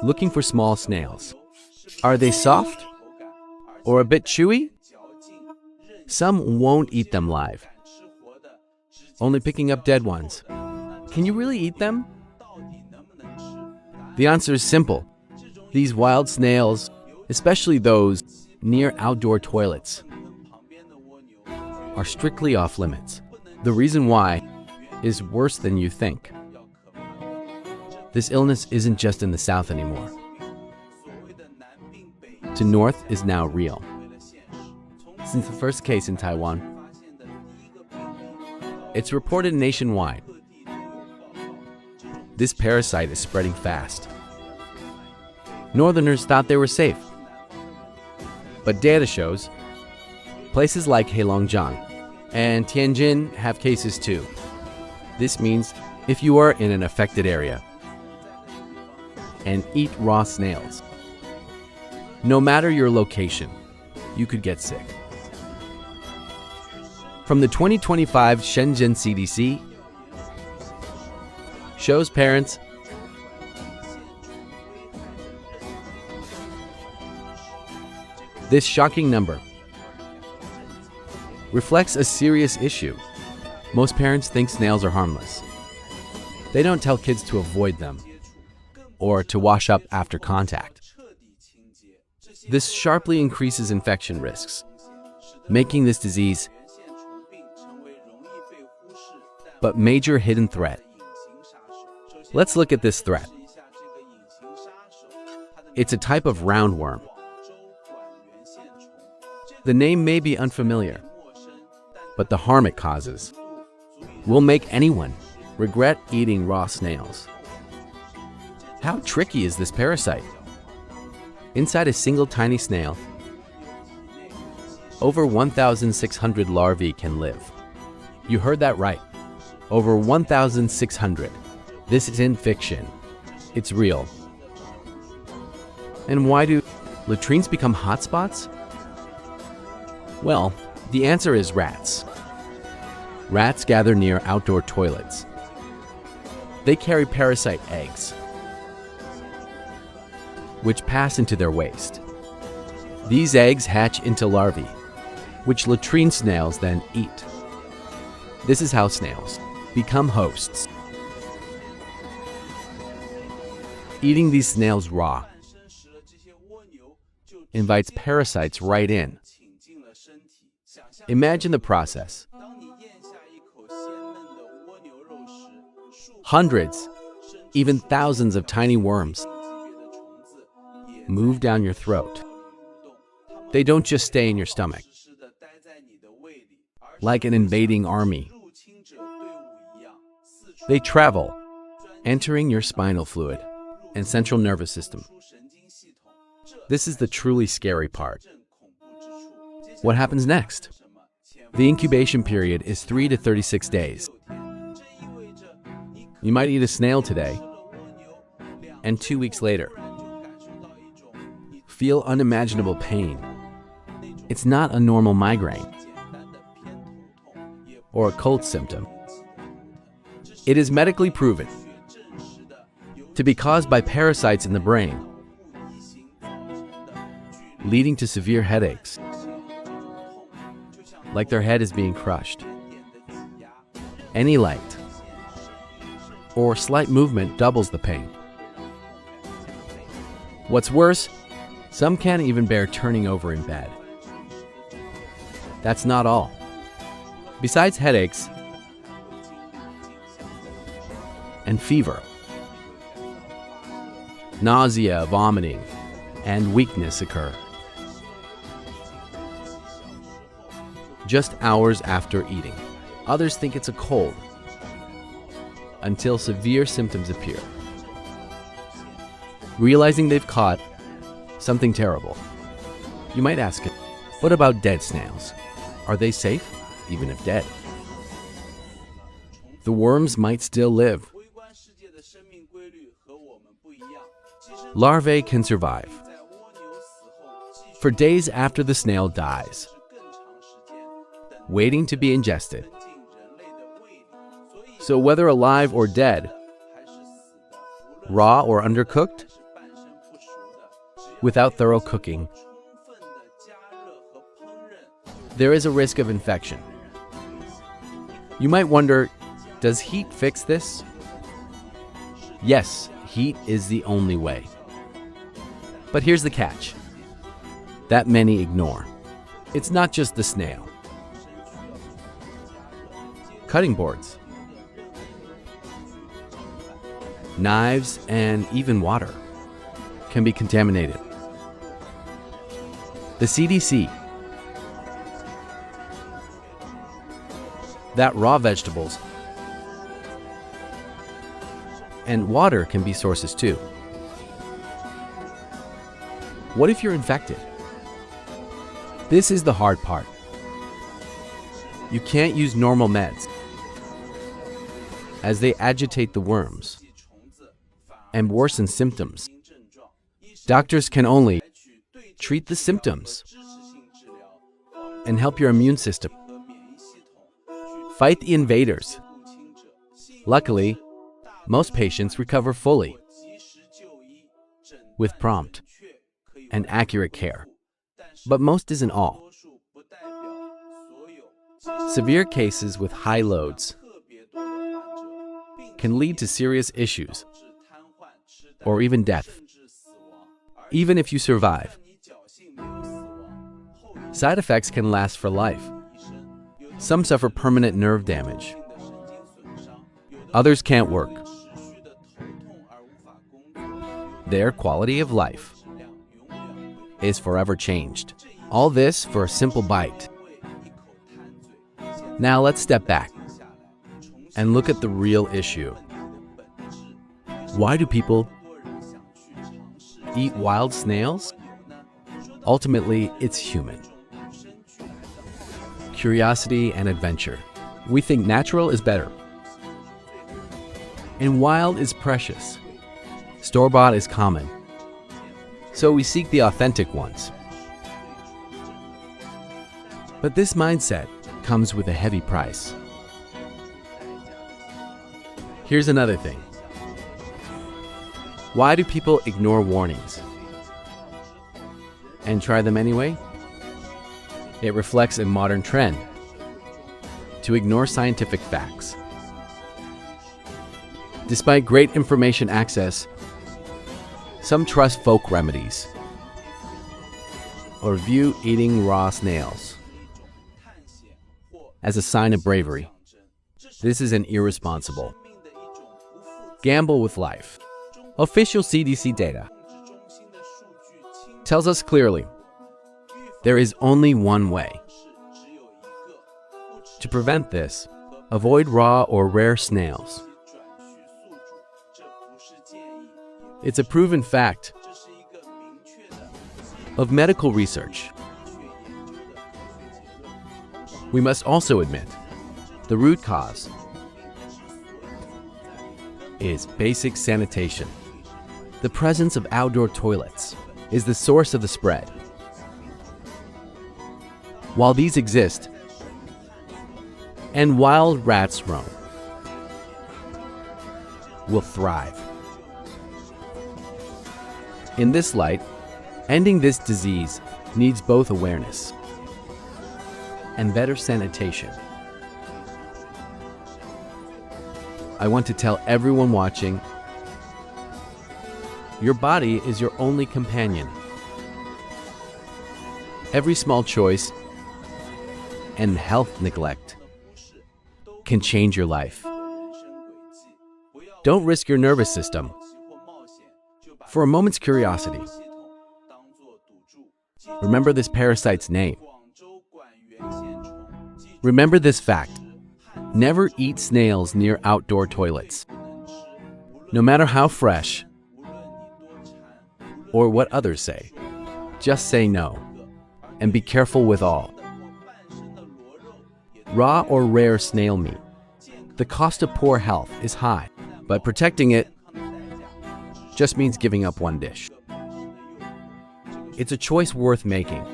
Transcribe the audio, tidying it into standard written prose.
Looking for small snails. Are they soft? Or a bit chewy? Some won't eat them live, only picking up dead ones. Can you really eat them? The answer is simple. These wild snails, especially those near outdoor toilets, are strictly off limits. The reason why is worse than you think. This illness isn't just in the south anymore. To north is now real. Since the first case in Taiwan, it's reported nationwide. This parasite is spreading fast. Northerners thought they were safe, but data shows places like Heilongjiang and Tianjin have cases too. This means if you are in an affected area and eat raw snails, no matter your location, you could get sick. From the 2025 Shenzhen CDC, shows parents this shocking number reflects a serious issue. Most parents think snails are harmless. They don't tell kids to avoid them or to wash up after contact. This sharply increases infection risks, making this disease a major hidden threat. Let's look at this threat. It's a type of roundworm. The name may be unfamiliar, but the harm it causes will make anyone regret eating raw snails. How tricky is this parasite? Inside a single tiny snail, over 1,600 larvae can live. You heard that right. Over 1,600. This isn't fiction. It's real. And why do latrines become hotspots? Well, the answer is rats. Rats gather near outdoor toilets. They carry parasite eggs, which pass into their waste. These eggs hatch into larvae, which latrine snails then eat. This is how snails become hosts. Eating these snails raw invites parasites right in. Imagine the process. Hundreds, even thousands of tiny worms move down your throat. They don't just stay in your stomach. Like an invading army, they travel, entering your spinal fluid and central nervous system. This is the truly scary part. What happens next? The incubation period is 3 to 36 days. You might eat a snail today, and 2 weeks later, feel unimaginable pain. It's not a normal migraine or a cold symptom. It is medically proven to be caused by parasites in the brain, leading to severe headaches, like their head is being crushed. Any light or slight movement doubles the pain. What's worse, some can't even bear turning over in bed. That's not all. Besides headaches and fever, nausea, vomiting, and weakness occur just hours after eating. Others think it's a cold until severe symptoms appear. Realizing they've caught something terrible, you might ask, what about dead snails? Are they safe, even if dead? The worms might still live. Larvae can survive for days after the snail dies, waiting to be ingested. So whether alive or dead, raw or undercooked, without thorough cooking, there is a risk of infection. You might wonder, does heat fix this? Yes, heat is the only way. But here's the catch that many ignore. It's not just the snail. Cutting boards, knives, and even water can be contaminated. The CDC, that raw vegetables and water can be sources too. What if you're infected? This is the hard part. You can't use normal meds, as they agitate the worms and worsen symptoms. Doctors can only treat the symptoms and help your immune system fight the invaders. Luckily, most patients recover fully with prompt and accurate care. But most isn't all. Severe cases with high loads can lead to serious issues or even death, even if you survive. Side effects can last for life. Some suffer permanent nerve damage. Others can't work. Their quality of life is forever changed. All this for a simple bite. Now let's step back and look at the real issue. Why do people eat wild snails? Ultimately, it's human. Curiosity and adventure. We think natural is better, and wild is precious. Store-bought is common, so we seek the authentic ones. But this mindset comes with a heavy price. Here's another thing. Why do people ignore warnings and try them anyway? It reflects a modern trend to ignore scientific facts. Despite great information access, some trust folk remedies or view eating raw snails as a sign of bravery. This is an irresponsible gamble with life. Official CDC data tells us clearly there is only one way. To prevent this, avoid raw or rare snails. It's a proven fact of medical research. We must also admit the root cause is basic sanitation. The presence of outdoor toilets is the source of the spread. While these exist and wild rats roam, will thrive. In this light, ending this disease needs both awareness and better sanitation. I want to tell everyone watching, your body is your only companion. Every small choice and health neglect can change your life. Don't risk your nervous system for a moment's curiosity. Remember this parasite's name. Remember this fact. Never eat snails near outdoor toilets. No matter how fresh or what others say, just say no and be careful with all. Raw or rare snail meat. The cost of poor health is high, but protecting it just means giving up one dish. It's a choice worth making.